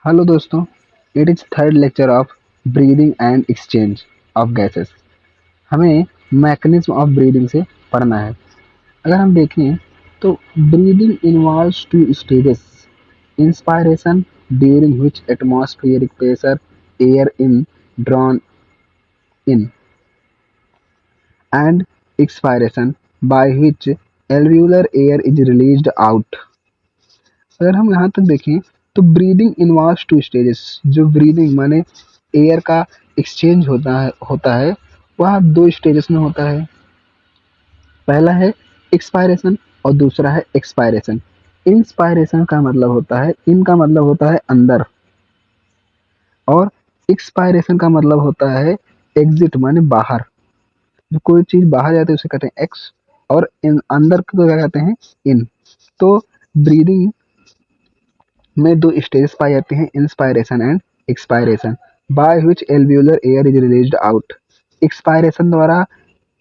Hello दोस्तों, it is third lecture of breathing and exchange of gases. हमें mechanism of breathing से पढ़ना है। अगर हम देखें तो breathing involves two stages: inspiration, during which atmospheric pressure air in drawn in, and expiration by which alveolar air is released out. अगर हम यहाँ तक देखें तो ब्रीदिंग इन्वॉल्व्स टू स्टेजेस। जो ब्रीदिंग माने एयर का एक्सचेंज होता है वह दो स्टेजेस में होता है। पहला है एक्सपायरेशन और दूसरा है एक्सपायरेशन। इंस्पायरेशन का मतलब होता है, इन का मतलब होता है अंदर, और एक्सपायरेशन का मतलब होता है एग्जिट माने बाहर। जो कोई चीज बाहर जाती है उसे कहते हैं एक्स, और इन अंदर को क्या कहते हैं, इन। तो ब्रीदिंग में दो स्टेजेस पाई जाती हैं: inspiration and expiration, by which alveolar air is released out. Expiration द्वारा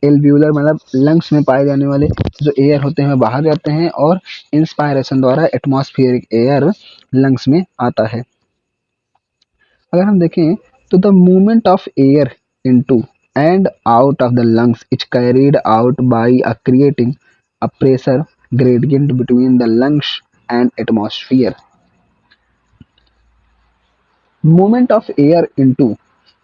एल्वियोलर मतलब लंग्स में पाए जाने वाले जो एयर होते हैं बाहर जाते हैं, और इंस्पायरेशन द्वारा एटमॉस्फेरिक एयर लंग्स में आता है। अगर हम देखें तो the movement of air into and out of the lungs is carried out by creating a pressure gradient between the lungs and atmosphere. Movement of air into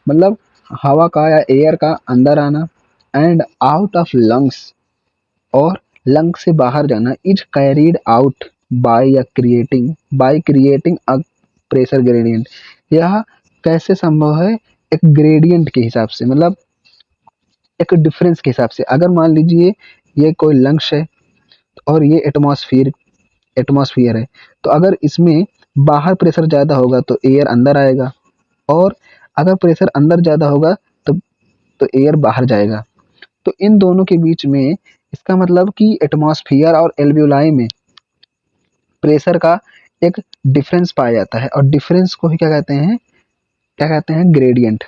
मतलब हवा का या एयर का अंदर आना, एंड आउट ऑफ लंग्स और lung से बाहर जाना, is carried out by creating a pressure gradient. यह कैसे संभव है? एक ग्रेडियंट के हिसाब से, मतलब एक डिफरेंस के हिसाब से। अगर मान लीजिए ये कोई लंग्स है और ये एटमॉस्फियर है, तो अगर इसमें बाहर प्रेशर ज़्यादा होगा तो एयर अंदर आएगा, और अगर प्रेशर अंदर ज़्यादा होगा तो एयर बाहर जाएगा। तो इन दोनों के बीच में, इसका मतलब कि एटमॉस्फियर और एल्वियोलाई में प्रेशर का एक डिफरेंस पाया जाता है, और डिफरेंस को ही क्या कहते हैं, ग्रेडियंट।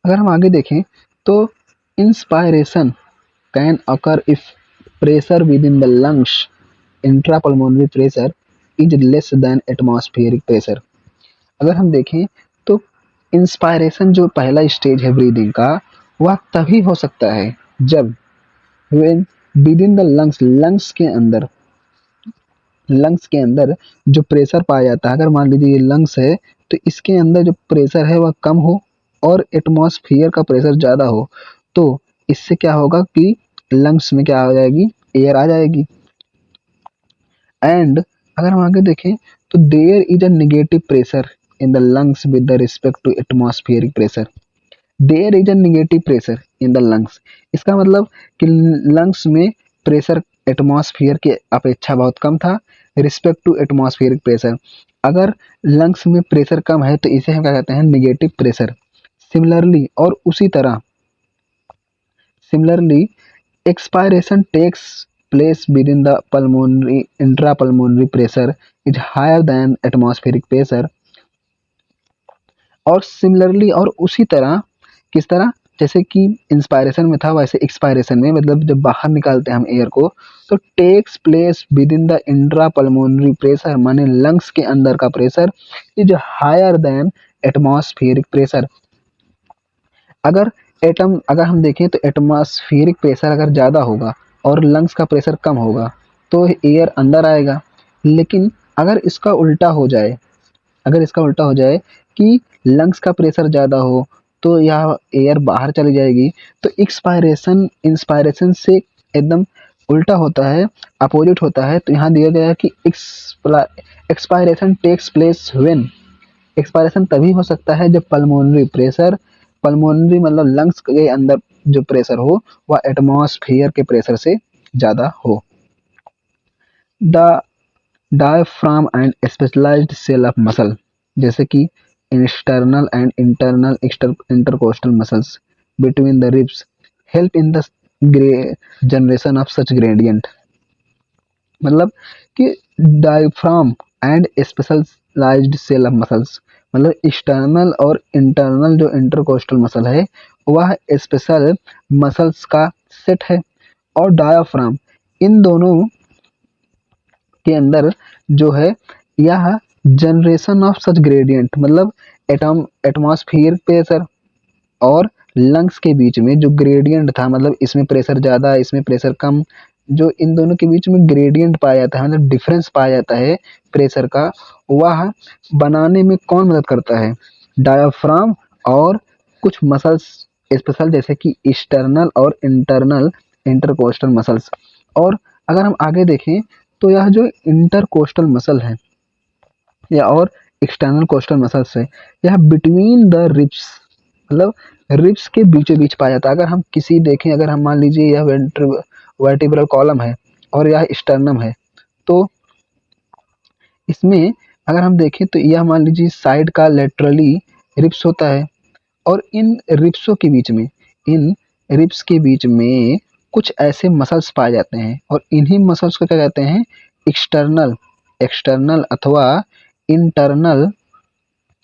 अगर हम आगे देखें तो inspiration can occur if pressure with in the lungs intrapulmonary pressure is less than atmospheric pressure. अगर हम देखें तो इंस्पायरेशन जो पहला स्टेज है ब्रीदिंग का, वह तभी हो सकता है जब when with in the lungs के अंदर जो प्रेशर पाया जाता है। अगर मान लीजिए ये लंग्स है तो इसके अंदर जो प्रेशर है वह कम हो और एटमॉस्फेयर का प्रेशर ज़्यादा हो, तो इससे क्या होगा कि लंग्स में क्या आ जाएगी, एयर आ जाएगी। एंड अगर हम आगे देखें तो there is a negative pressure in the lungs with the respect to atmospheric pressure. There is a negative pressure in the lungs, इसका मतलब कि लंग्स में प्रेशर एटमॉस्फेयर के अपेक्षा बहुत कम था रिस्पेक्ट टू एटमॉस्फेरिक प्रेशर। अगर लंग्स में प्रेशर कम है तो इसे हम क्या कहते हैं, नेगेटिव प्रेशर। सिमिलरली और उसी तरह similarly expiration takes place within the pulmonary intrapulmonary pressure is higher than atmospheric pressure। और सिमिलरली और उसी तरह, किस तरह, जैसे कि इंस्पायरेशन में था वैसे एक्सपायरेशन में, मतलब जब बाहर निकालते हैं हम एयर को तो takes place within the intra pulmonary pressure माने लंग्स के अंदर का pressure is higher than atmospheric pressure. अगर हम देखें तो एटमॉस्फेरिक प्रेशर अगर ज़्यादा होगा और लंग्स का प्रेशर कम होगा तो एयर अंदर आएगा। लेकिन अगर इसका उल्टा हो जाए, कि लंग्स का प्रेशर ज़्यादा हो तो यह एयर बाहर चली जाएगी। तो एक्सपायरेशन इंस्पायरेशन से एकदम उल्टा होता है, अपोजिट होता है। तो यहाँ दिया गया है कि expiration takes place when, expiration तभी हो सकता है जब पल्मोनरी मतलब लंग्स के अंदर जो प्रेशर हो वह एटमॉस्फेयर के प्रेशर से ज़्यादा हो। The diaphragm and specialised cell of muscle, जैसे कि external and internal intercostal muscles between the ribs help in the generation of such gradient. मतलब कि diaphragm and specialised cell of muscles, मतलब एक्सटर्नल और इंटरनल जो इंटरकोस्टल मसल है वह special muscles का सेट है, और डायाफ्राम इन दोनों के अंदर जो है यह जनरेशन ऑफ सच ग्रेडियंट मतलब एटमॉस्फेयर प्रेशर और लंग्स के बीच में जो ग्रेडियंट था, मतलब इसमें प्रेशर ज़्यादा इसमें प्रेशर कम, जो इन दोनों के बीच में ग्रेडियंट पाया जाता है मतलब डिफरेंस पाया जाता है प्रेशर का, वह बनाने में कौन मदद करता है? डायाफ्राम और कुछ मसल्स स्पेशल जैसे कि एक्सटर्नल और इंटरनल इंटरकोस्टल मसल्स। और अगर हम आगे देखें तो यह जो इंटरकोस्टल मसल है या और एक्सटर्नल कोस्टल मसल्स है, यह बिटवीन द रिब्स मतलब रिब्स के बीचों बीच पाया जाता है। अगर हम किसी देखें, अगर हम मान लीजिए यह वर्टिब्रल कॉलम है और यह स्टर्नम है, तो इसमें अगर हम देखें तो यह मान लीजिए साइड का लेटरली रिब्स होता है और इन रिब्स के बीच में कुछ ऐसे मसल्स पाए जाते हैं और इन्हीं मसल्स को क्या कहते हैं? एक्सटर्नल एक्सटर्नल अथवा इंटरनल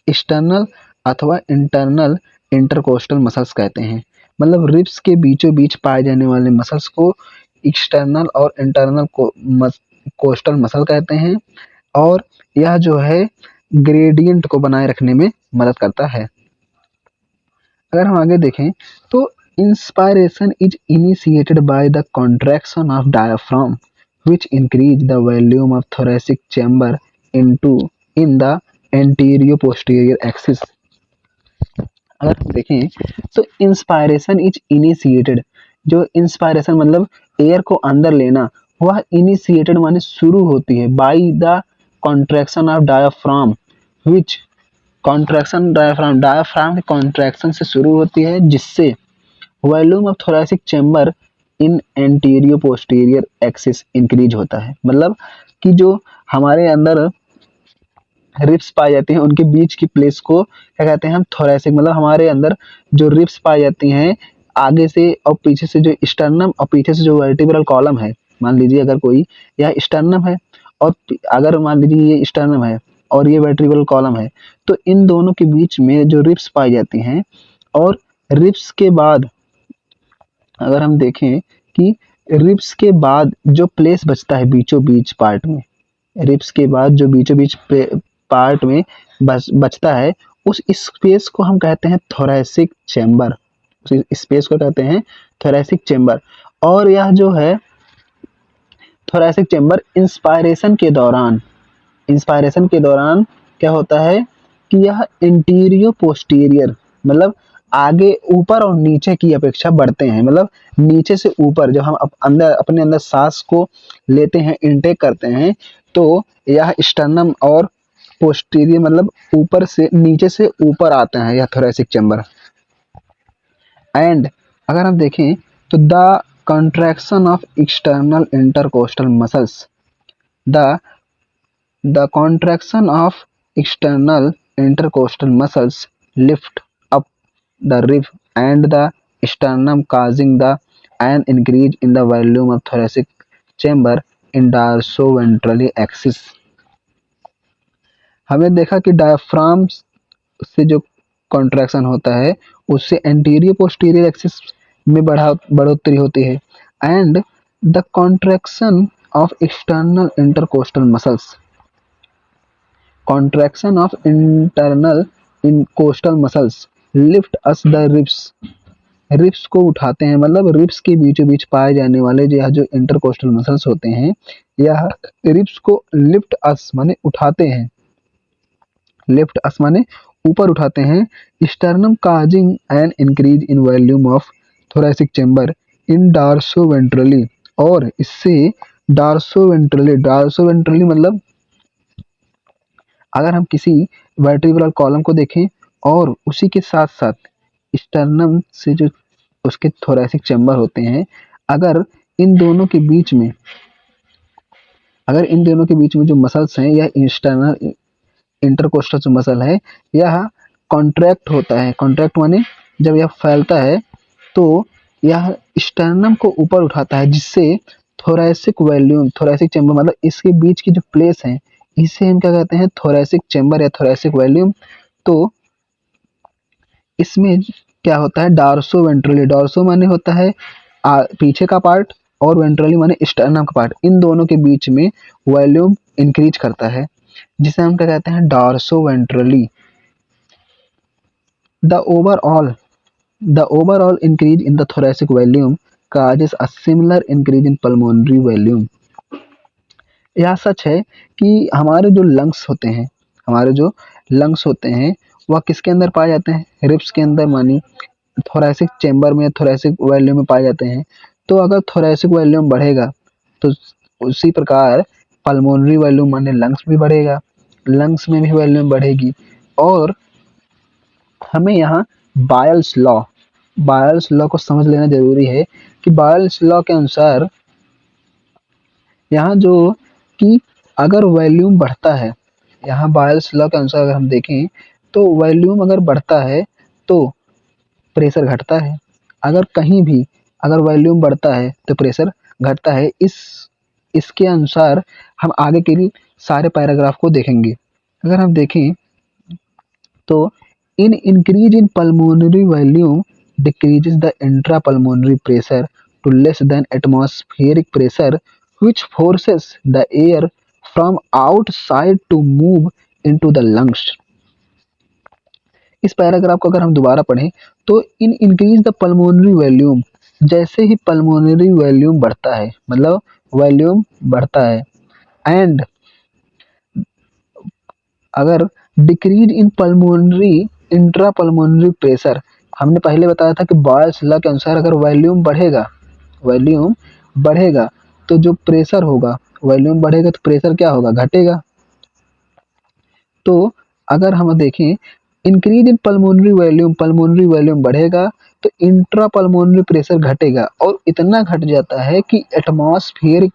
एक्सटर्नल अथवा इंटरनल इंटरकोस्टल मसल्स कहते हैं। मतलब रिब्स के बीचों बीच पाए जाने वाले मसल्स को एक्सटर्नल और इंटरनल कोस्टल मसल कहते हैं और यह जो है ग्रेडियंट को बनाए रखने में मदद करता है। अगर हम आगे देखें तो inspiration is initiated by the contraction of diaphragm which increase the volume of thoracic chamber into in the anterior posterior axis। अगर हम देखें तो इंस्पायरेशन इज इनिशिएटेड, जो इंस्पायरेशन मतलब एयर को अंदर लेना, वह इनिशिएटेड माने शुरू होती है by the contraction of diaphragm which contraction diaphragm के कॉन्ट्रैक्शन से शुरू होती है जिससे volume of thoracic chamber in anterior posterior axis increase होता है। मतलब कि जो हमारे अंदर रिब्स पाई जाती हैं उनके बीच की प्लेस को क्या कहते हैं हम? थोरैसिक। मतलब हमारे अंदर जो रिब्स पाई जाती हैं आगे से और पीछे से जो स्टर्नम और पीछे से जो वर्टिब्रल कॉलम है, मान लीजिए अगर कोई यह स्टर्नम है और अगर मान लीजिए ये स्टर्नम है और ये वर्टिब्रल कॉलम है, तो इन दोनों के बीच में जो रिब्स पाई जाती हैं और रिब्स के बाद अगर हम देखें कि रिब्स के बाद जो प्लेस बचता है बीचों बीच पार्ट में, रिब्स के बाद जो बीचों बीच पार्ट में बचता है उस स्पेस को हम कहते हैं थोरैसिक चैम्बर। उस स्पेस को कहते हैं थोरैसिक चैम्बर। और यह जो है थोरैसिक चैम्बर इंस्पायरेशन के दौरान क्या होता है कि यह इंटीरियर पोस्टीरियर मतलब आगे ऊपर और नीचे की अपेक्षा बढ़ते हैं। मतलब नीचे से ऊपर जब हम अंदर अपने अंदर सांस को लेते हैं, इनटेक करते हैं, तो यह स्टर्नम और पोस्टीरियर मतलब ऊपर से नीचे से ऊपर आते हैं यह थोरैसिक चैम्बर। एंड अगर हम देखें तो the contraction of external intercostal muscles The contraction of external intercostal muscles lift up the rib and the sternum, causing an increase in the volume of thoracic chamber in dorsoventral axis। हमने देखा कि diaphragm से जो contraction होता है उससे anterior posterior axis में बढ़ोतरी होती है। And the contraction of external intercostal muscles contraction of internal coastal muscles lift us the ribs। Ribs को उठाते हैं मतलब रिब्स के बीचों बीच पाए जाने वाले जो इंटरकोस्टल मसल्स होते हैं यह रिब्स को लिफ्ट अस माने उठाते हैं, लिफ्ट अस माने ऊपर उठाते हैं। Sternum causing an increase in volume of thoracic chamber in dorsoventrally, और इससे डार्सोवेंट्रली मतलब अगर हम किसी वर्टिब्रल कॉलम को देखें और उसी के साथ साथ स्टर्नम से जो उसके थोरैसिक चैम्बर होते हैं, अगर इन दोनों के बीच में जो मसल्स हैं यह एक्सटर्नल इंटरकोस्टल जो मसल है यह कॉन्ट्रैक्ट होता है। कॉन्ट्रैक्ट माने जब यह फैलता है तो यह स्टर्नम को ऊपर उठाता है जिससे थोरैसिक चैम्बर मतलब इसके बीच की जो प्लेस है इसे हम क्या कहते हैं? थोरैसिक चैम्बर या थोरैसिक वॉल्यूम। तो इसमें क्या होता है? डार्सोवेंट्रली, डार्सो माने होता है पीछे का पार्ट और वेंट्रली माने स्टर्नम का पार्ट, इन दोनों के बीच में वॉल्यूम इंक्रीज करता है जिसे हम क्या कहते हैं, dorsoventrally. The overall the overall increase in the thoracic volume causes a similar increase in pulmonary volume। यह सच है कि हमारे जो लंग्स होते हैं वह किसके अंदर पाए जाते हैं, रिब्स के अंदर, मानी थोरैसिक चेंबर में, थोरैसिक वॉल्यूम में पाए जाते हैं। तो अगर थोरैसिक वॉल्यूम बढ़ेगा तो उसी प्रकार पल्मोनरी वॉल्यूम माने लंग्स भी बढ़ेगा, लंग्स में भी वॉल्यूम बढ़ेगी। और हमें यहाँ बायल्स लॉ को समझ लेना जरूरी है कि बायल्स लॉ के अनुसार यहाँ जो कि अगर वॉल्यूम बढ़ता है, यहाँ बायल्स लॉ के अनुसार अगर हम देखें तो वॉल्यूम अगर बढ़ता है तो प्रेशर घटता है, अगर कहीं भी अगर वॉल्यूम बढ़ता है तो प्रेशर घटता है। इसके अनुसार हम आगे के लिए सारे पैराग्राफ को देखेंगे। अगर हम देखें तो in increase in pulmonary volume decreases the intra pulmonary pressure to less than atmospheric pressure which forces the air from outside to move into the lungs। इस पैराग्राफ को अगर हम दोबारा पढ़ें तो in increase the pulmonary volume, जैसे ही pulmonary volume बढ़ता है, मतलब वॉल्यूम बढ़ता है, एंड अगर decrease in pulmonary intra pulmonary pressure, हमने पहले बताया था कि बॉयल्स लॉ के अनुसार अगर वॉल्यूम बढ़ेगा तो जो प्रेशर होगा, वॉल्यूम बढ़ेगा तो प्रेशर क्या होगा, घटेगा। तो अगर हम देखें इंक्रीज इन पल्मोनरी वॉल्यूम बढ़ेगा तो इंट्रा पल्मोनरी प्रेशर घटेगा, और इतना घट जाता है कि एटमॉस्फेरिक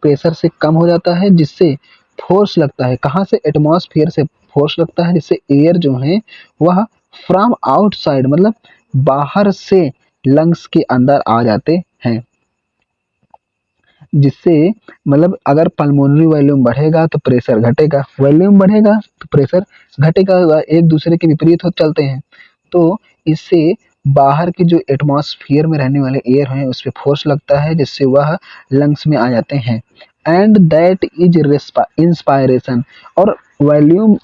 प्रेशर से कम हो जाता है, जिससे फोर्स लगता है, कहाँ से, एटमॉस्फेयर से फोर्स लगता है, जिससे एयर जो है वह फ्रॉम आउटसाइड मतलब बाहर से लंग्स के अंदर आ जाते हैं, जिससे मतलब अगर पल्मोनरी वॉल्यूम बढ़ेगा तो प्रेशर घटेगा, वॉल्यूम बढ़ेगा तो प्रेशर घटेगा, वह एक दूसरे के विपरीत हो चलते हैं। तो इससे बाहर के जो एटमॉस्फेयर में रहने वाले एयर हैं उस पर फोर्स लगता है, जिससे वह लंग्स में आ जाते हैं। एंड दैट इज इंस्पायरेशन, और वॉल्यूम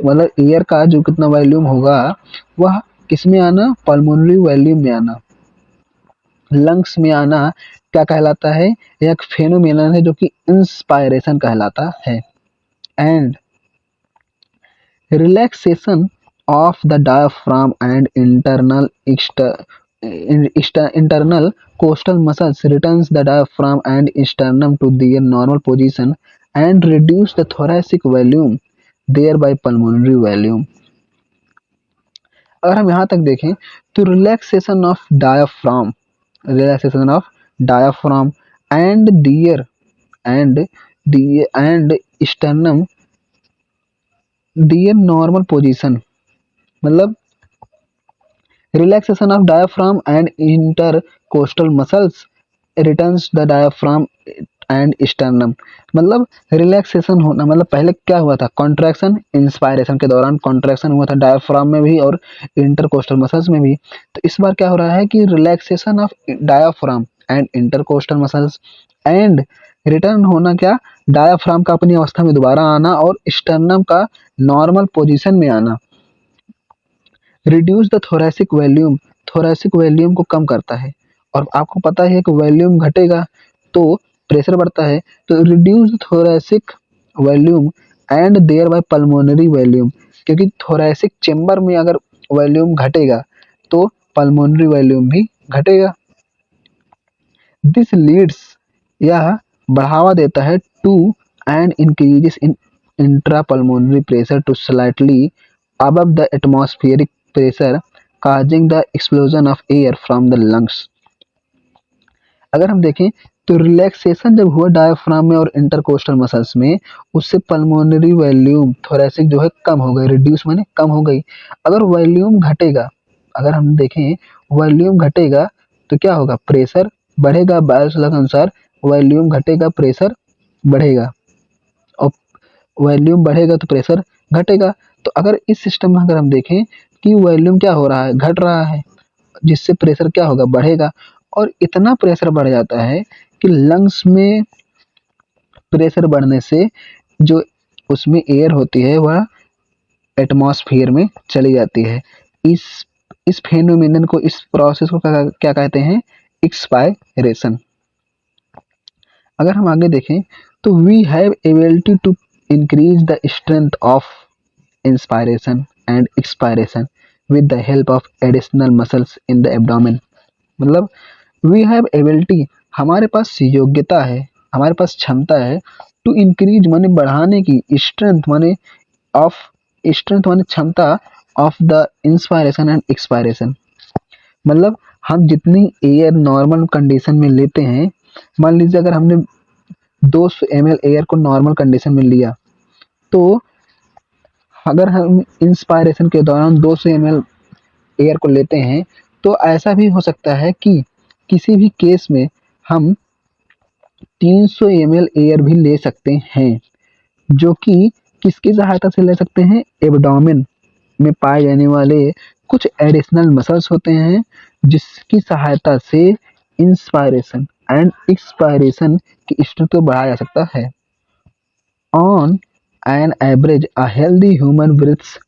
मतलब एयर का जो कितना वॉल्यूम होगा वह किस में आना, पल्मोनरी वॉल्यूम में आना, लंग्स में आना क्या कहलाता है, एक फेनोमेनन है जो कि इंस्पायरेशन कहलाता है। And relaxation of the diaphragm and internal coastal muscles returns the diaphragm and sternum to their normal position and reduce the thoracic volume, thereby pulmonary volume। अगर हम यहाँ तक देखें तो relaxation of diaphragm and sternum their normal position, मतलब relaxation of diaphragm and intercostal muscles returns the diaphragm and sternum, मतलब relaxation होना, मतलब पहले क्या हुआ था, कॉन्ट्रैक्शन, इंस्पायरेशन के दौरान कॉन्ट्रैक्शन हुआ था डायाफ्राम में भी और इंटरकोस्टल मसल्स में भी। तो इस बार क्या हो रहा है कि relaxation of diaphragm and intercostal muscles and return होना क्या, डायाफ्राम का अपनी अवस्था में दोबारा आना और स्टर्नम का नॉर्मल पोजीशन में आना। रिड्यूस द थोरैसिक वॉल्यूम को कम करता है, और आपको पता है कि वॉल्यूम घटेगा तो प्रेशर बढ़ता है, तो reduce thoracic volume and thereby pulmonary volume, क्योंकि थोरैसिक चेंबर में अगर वॉल्यूम घटेगा तो पल्मोनरी वॉल्यूम भी घटेगा। दिस लीड्स, यह बढ़ावा देता है to and increases in intra pulmonary pressure to slightly above the atmospheric pressure causing the explosion of air from the lungs। अगर हम देखें तो रिलैक्सेशन जब हुआ डायफ्राम में और इंटरकोस्टल मसल्स में, उससे पल्मोनरी वॉल्यूम थोरैसिक जो है कम हो गई, रिड्यूस माने कम हो गई। अगर वॉल्यूम घटेगा, अगर हम देखें वॉल्यूम घटेगा तो क्या होगा, प्रेशर बढ़ेगा, बायोस लॉ के अनुसार वॉल्यूम घटेगा प्रेशर बढ़ेगा, और वॉल्यूम बढ़ेगा तो प्रेशर घटेगा। तो अगर इस सिस्टम में अगर हम देखें कि वॉल्यूम क्या हो रहा है, घट रहा है, जिससे प्रेशर क्या होगा, बढ़ेगा, और इतना प्रेशर बढ़ जाता है कि लंग्स में प्रेशर बढ़ने से जो उसमें एयर होती है वह एटमॉस्फेयर में चली जाती है। इस इस फेनोमेनन को, इस प्रोसेस को क्या कहते हैं? एक्सपायरेशन। अगर हम आगे देखें तो we have ability to increase the strength of inspiration and expiration with the help of additional muscles in the abdomen. मतलब वी हैव एबिलिटी, हमारे पास योग्यता है, हमारे पास क्षमता है, टू इंक्रीज माने बढ़ाने की, स्ट्रेंथ माने ऑफ, स्ट्रेंथ माने क्षमता, of the inspiration and expiration. मतलब हम जितनी एयर नॉर्मल कंडीशन में लेते हैं, मान लीजिए अगर हमने 200 ml एयर को नॉर्मल कंडीशन में लिया, तो अगर हम इंस्पायरेशन के दौरान 200 ml एयर को लेते हैं, तो ऐसा भी हो सकता है कि किसी भी केस में हम 300 ml एयर भी ले सकते हैं, जो कि किसकी सहायता से ले सकते हैं? एब्डोमेन में पाए जाने वाले कुछ एडिशनल मसल्स होते हैं, जिसकी सहायता से इंस्पायरेशन एंड एक्सपायरेशन की स्ट्रेंथ को बढ़ाया जा सकता है। On an average a healthy human breathes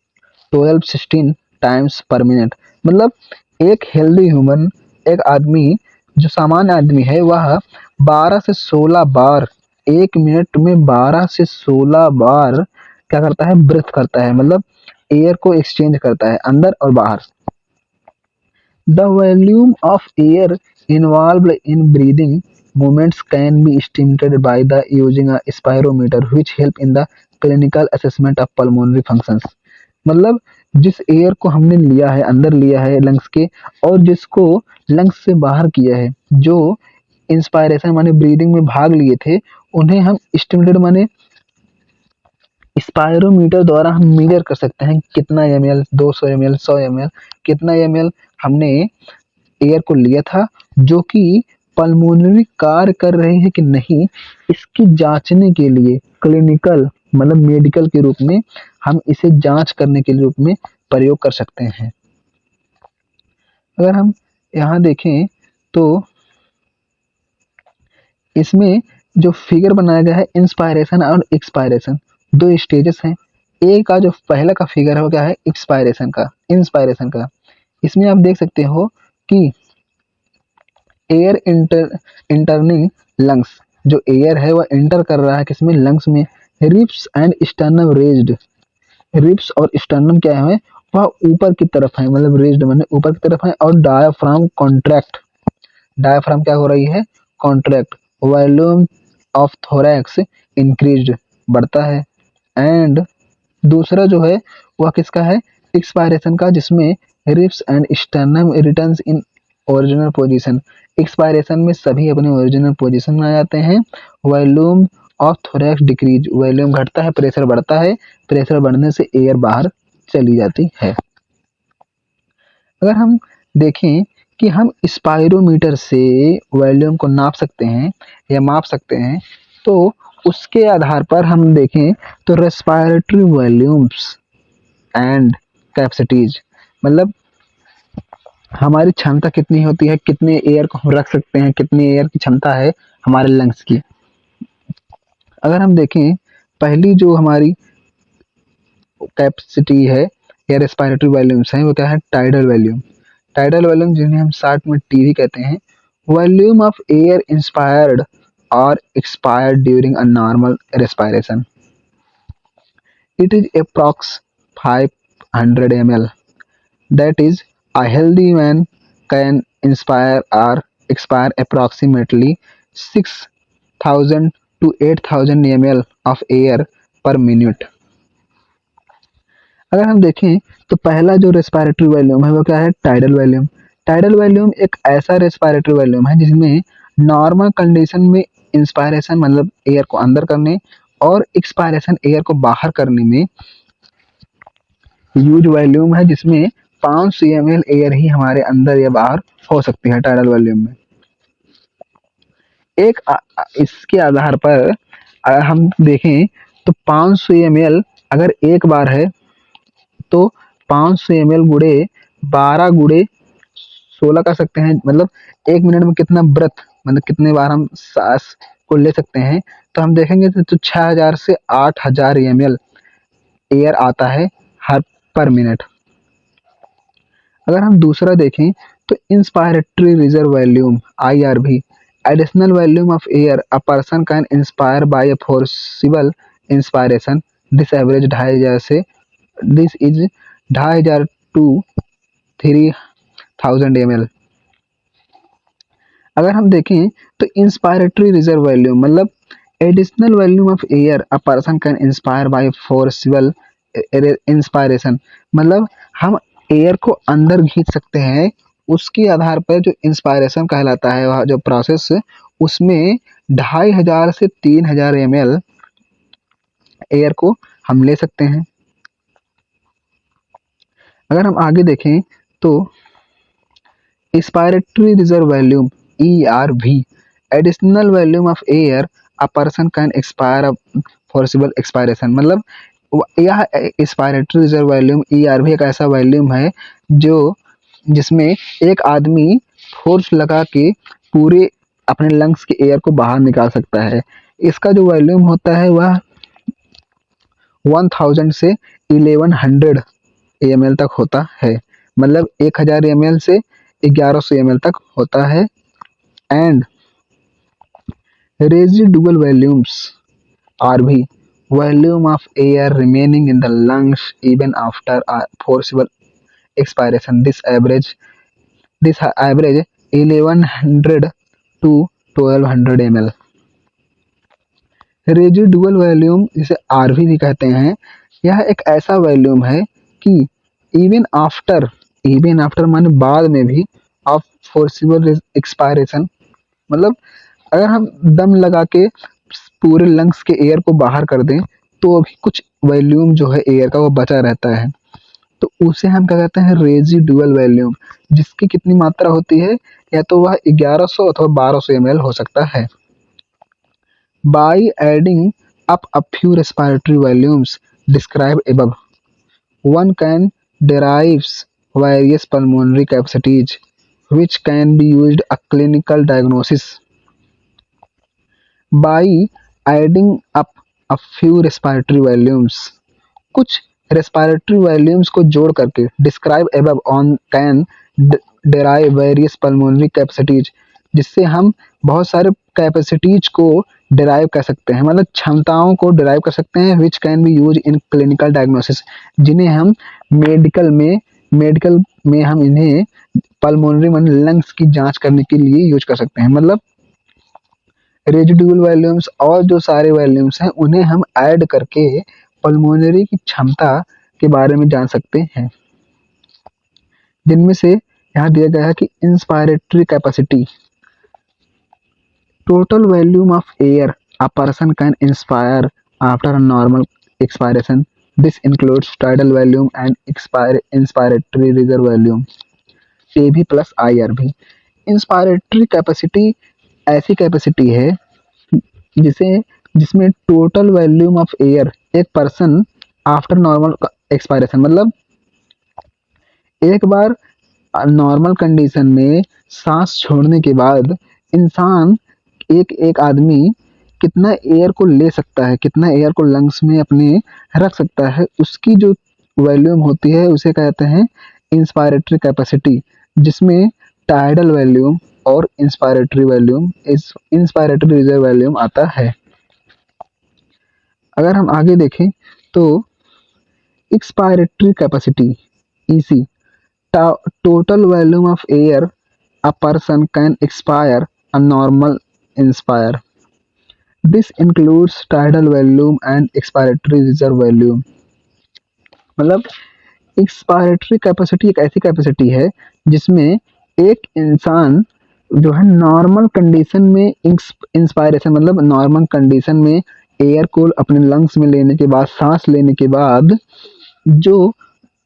12-16 times per minute. मतलब एक हेल्दी ह्यूमन, एक आदमी, जो सामान्य आदमी है, वह 12 से 16 बार, एक मिनट में 12 से 16 बार क्या करता है? ब्रीथ करता है, मतलब एयर को एक्सचेंज करता है अंदर और बाहर। The volume of air involved in breathing movements can be estimated by the using a spirometer which help in the clinical assessment of pulmonary functions। मतलब जिस एयर को हमने लिया है, अंदर लिया है लंग्स के, और जिसको लंग्स से बाहर किया है, जो इंस्पायरेशन माने ब्रीदिंग में भाग लिए थे, उन्हें हम एस्टिमेटेड माने स्पायरोमीटर द्वारा हम मेजर कर सकते हैं कितना ml, 200 ml, 100 ml, कितना ml हमने एयर को लिया था, जो कि पल्मोनरी कार्य कर रहे हैं कि नहीं, इसकी जांचने के लिए क्लिनिकल मतलब मेडिकल के रूप में हम इसे जांच करने के रूप में प्रयोग कर सकते हैं। अगर हम यहाँ देखें तो इसमें जो फिगर बनाया गया है, इंस्पायरेशन और एक्सपायरेशन, दो स्टेजेस हैं। ए का जो पहला का फिगर है वो क्या है? एक्सपायरेशन का, इंस्पायरेशन का। इसमें आप देख सकते हो कि एयर इंटरनिंग लंग्स, जो एयर है वह इंटर कर रहा है किसमें? लंग्स में। Ribs and sternum raised, ribs और स्टर्नम क्या है? वह ऊपर की तरफ है, मतलब रेज्ड माने ऊपर की तरफ है, और डायाफ्राम कॉन्ट्रैक्ट, डायाफ्राम क्या हो रही है? Contract. Volume of thorax increased, बढ़ता है। एंड दूसरा जो है वह किसका है? एक्सपायरेशन का, जिसमें ribs and sternum returns in original position. Expiration में सभी अपने ओरिजिनल पोजीशन में आ जाते हैं। Volume of thorax decrease, volume घटता है, प्रेशर बढ़ता है, प्रेशर बढ़ने से एयर बाहर चली जाती है। अगर हम देखें कि हम स्पायरोमीटर से वॉल्यूम को नाप सकते हैं या माप सकते हैं, तो उसके आधार पर हम देखें तो रेस्पिरेटरी वॉल्यूम्स एंड कैपेसिटीज, मतलब हमारी क्षमता कितनी होती है, कितने एयर को हम रख सकते हैं, कितनी एयर की क्षमता है हमारे लंग्स की। अगर हम देखें पहली जो हमारी कैपेसिटी है या रेस्पिरेटरी वॉल्यूम्स हैं, वो क्या है? Tidal volume. टाइडल वॉल्यूम, जिन्हें हम शॉर्ट में टीवी कहते हैं, वॉल्यूम ऑफ एयर इंस्पायर्ड और expired during a normal respiration. It is approx 500 ml। That is, a healthy man can inspire or expire approximately 6,000 to 8,000 ml of air per minute। अगर हम देखें तो पहला जो रेस्पिरेटरी वॉल्यूम है वो क्या है? Tidal volume. टाइडल वॉल्यूम एक ऐसा रेस्पिरेटरी वॉल्यूम है जिसमें नॉर्मल कंडीशन में इंस्पायरेशन मतलब एयर को अंदर करने और एक्सपायरेशन एयर को बाहर करने में यूज वॉल्यूम है, जिसमें 500 ml एयर ही हमारे अंदर या बाहर हो सकती है टाइडल वॉल्यूम में। इसके आधार पर अगर हम देखें तो 500 ml अगर एक बार है, तो 500 ml गुड़े 12 गुड़े 16 कर सकते हैं, मतलब एक मिनट में कितना ब्रेथ, मतलब कितने बार हम सांस को ले सकते हैं, तो हम देखेंगे तो 6000 से 8000 ml एयर आता है हर पर मिनट। अगर हम दूसरा देखें तो inspiratory reserve volume IRV, additional volume of air a person can inspire by a forcible inspiration, this average 2500 से दिस इज 2500 टू 3000 ml। अगर हम देखें तो इंस्पायरेटरी रिजर्व वॉल्यूम मतलब additional volume of air a person can inspire by forcible inspiration, मतलब हम air को अंदर खींच सकते हैं, उसके आधार पर जो इंस्पायरेशन कहलाता है वह जो प्रोसेस, उसमें 2500 से 3000 ml एयर को हम ले सकते हैं। अगर हम आगे देखें तो inspiratory reserve volume ERV, additional volume of air a person can expire forcible expiration, मतलब यह इंस्पायरेटरी रिजर्व वॉल्यूम ERV एक ऐसा वॉल्यूम है जो जिसमें एक आदमी फोर्स लगा के पूरे अपने लंग्स के एयर को बाहर निकाल सकता है। इसका जो वॉल्यूम होता है वह 1000 से 1100 ml तक होता है, मतलब 1000 ml से 1100 ml तक होता है। And residual volumes RV, volume of air remaining in the lungs even after forcible expiration, this average 1100 to 1200 ml। Residual volume जिसे RV भी कहते हैं, यह एक ऐसा वॉल्यूम है कि इवन आफ्टर माने बाद में भी ऑफ फोर्सिबल एक्सपायरेशन, मतलब अगर हम दम लगा के पूरे लंग्स के एयर को बाहर कर दें तो भी कुछ वॉल्यूम जो है एयर का वो बचा रहता है, तो उसे हम क्या कहते हैं रेजिडुअल वॉल्यूम, जिसकी कितनी मात्रा होती है, या तो वह 1100 अथवा 1200 ml हो सकता है। By adding up a few respiratory volumes describe above, one can derives various pulmonary capacities which can be used a clinical diagnosis by adding up a few respiratory volumes, कुछ रेस्पिरेटरी वॉल्यूम्स को जोड़ करके describe above on can derive various pulmonary capacities, जिससे हम बहुत सारे capacities को derive कर सकते हैं, मतलब क्षमताओं को डिराइव कर सकते हैं, which can be use in clinical diagnosis, जिन्हें हम मेडिकल में हम इन्हें पल्मोनरी मन लंग्स की जांच करने के लिए यूज कर सकते हैं। मतलब रेजिडुअल वॉल्यूम्स और जो सारे वॉल्यूम्स हैं उन्हें हम ऐड करके पल्मोनरी की क्षमता के बारे में जान सकते हैं, जिनमें से यहाँ दिया गया है कि inspiratory capacity, total volume of air a person can inspire after a normal expiration, this includes tidal volume and inspiratory reserve volume AB plus IRV। Inspiratory capacity ऐसी कैपेसिटी है जिसे जिसमें टोटल वॉल्यूम ऑफ एयर एक person after normal expiration, मतलब एक बार normal condition में सांस छोड़ने के बाद इंसान एक एक आदमी कितना एयर को ले सकता है, कितना एयर को लंग्स में अपने रख सकता है, उसकी जो वॉल्यूम होती है उसे कहते हैं इंस्पायरेटरी कैपेसिटी, जिसमें टाइडल वॉल्यूम और इंस्पायरेटरी रिजर्व वॉल्यूम आता है। अगर हम आगे देखें तो expiratory capacity EC, total volume of air a person can expire a normal inspire, this includes tidal volume and expiratory reserve volume. मतलब एक्सपायरेटरी कैपेसिटी एक ऐसी कैपेसिटी है जिसमें एक इंसान जो है नॉर्मल कंडीशन में इंस्पायरेशन, मतलब नॉर्मल कंडीशन में एयर को अपने लंग्स में लेने के बाद, सांस लेने के बाद जो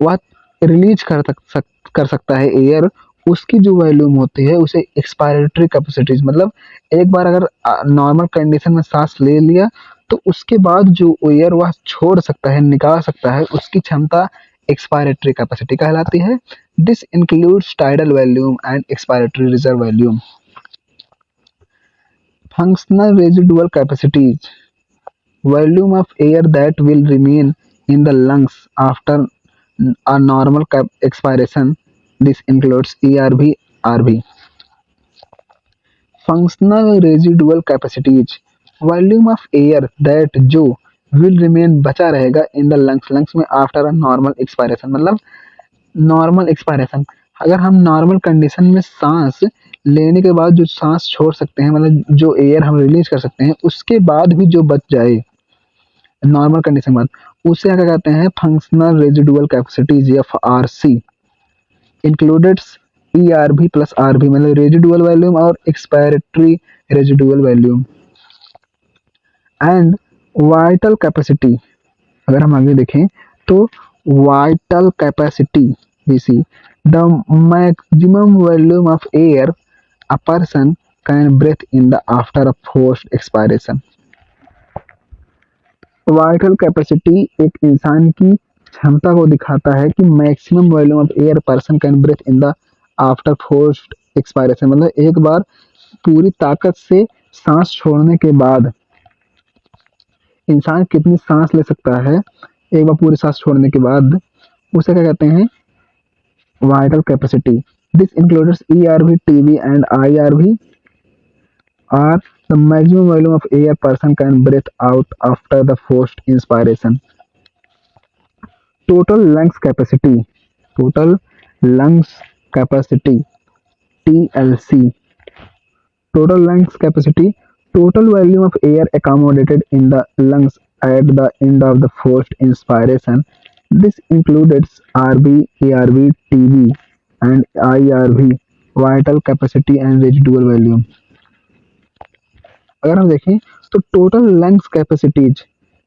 वह रिलीज कर सकता है एयर, उसकी जो वॉल्यूम होती है उसे एक्सपायरेटरी कैपेसिटीज, मतलब एक बार अगर नॉर्मल कंडीशन में सांस ले लिया तो उसके बाद जो एयर वह छोड़ सकता है, निकाल सकता है, उसकी क्षमता एक्सपायरेटरी कैपेसिटी कहलाती है। This includes tidal volume and expiratory reserve volume. Functional residual capacities volume of air that will remain in the lungs after a normal expiration. This includes ERV, RV. Functional residual capacities, volume of air that जो will remain बचा रहेगा इन the lungs, lungs में after a normal expiration, मतलब normal expiration, अगर हम normal condition में सांस लेने के बाद जो सांस छोड़ सकते हैं, मतलब जो एयर हम रिलीज कर सकते हैं, उसके बाद भी जो बच जाए नॉर्मल कंडीशन के बाद, उसे क्या कहते हैं, फंक्शनल रेजिडुअल कैपेसिटीज या FRC। Includes ERV plus RV, मतलब रेजिडुअल वॉल्यूम और expiratory residual volume. And vital capacity, अगर हम आगे देखें तो वाइटल कैपेसिटी इसी the maximum volume of air a person can breathe in the after a forced expiration. Vital capacity एक इंसान की क्षमता को दिखाता है कि maximum volume of air person can breathe in the after forced expiration, मतलब एक बार पूरी ताकत से सांस छोड़ने के बाद इंसान कितनी सांस ले सकता है, एक बार पूरी सांस छोड़ने के बाद, उसे क्या कहते हैं, vital capacity. This includes ERV, TB and IRV are the maximum volume of air person can breathe out after the forced inspiration. Total lungs capacity, total lungs capacity, TLC. Total lungs capacity, total volume of air accommodated in the lungs at the end of the forced inspiration. This includes RV, ARV, TB and IRV, vital capacity and residual volume. अगर हम देखें तो total lungs capacities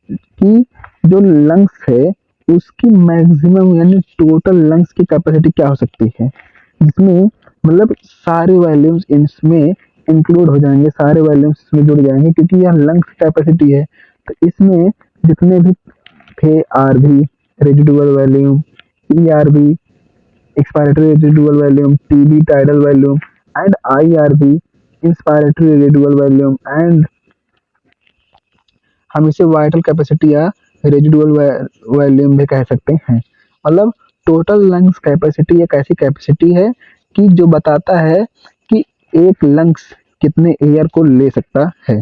की जो lungs है उसकी maximum यानी total lungs की कैपेसिटी क्या हो सकती है, जिसमें मतलब सारे वॉल्यूम्स इसमें इंक्लूड हो जाएंगे, सारे वॉल्यूम्स इसमें जुड़ जाएंगे क्योंकि यह लंग्स कैपेसिटी है। तो इसमें जितने भी थे RV residual volume, ERV expiratory residual volume, TB tidal volume and IRV inspiratory residual volume, and हम इसे वाइटल कैपेसिटी या रेजिडुअल वॉल्यूम भी कह सकते हैं। मतलब टोटल लंग्स कैपेसिटी एक ऐसी कैपेसिटी है कि जो बताता है कि एक लंग्स कितने एयर को ले सकता है।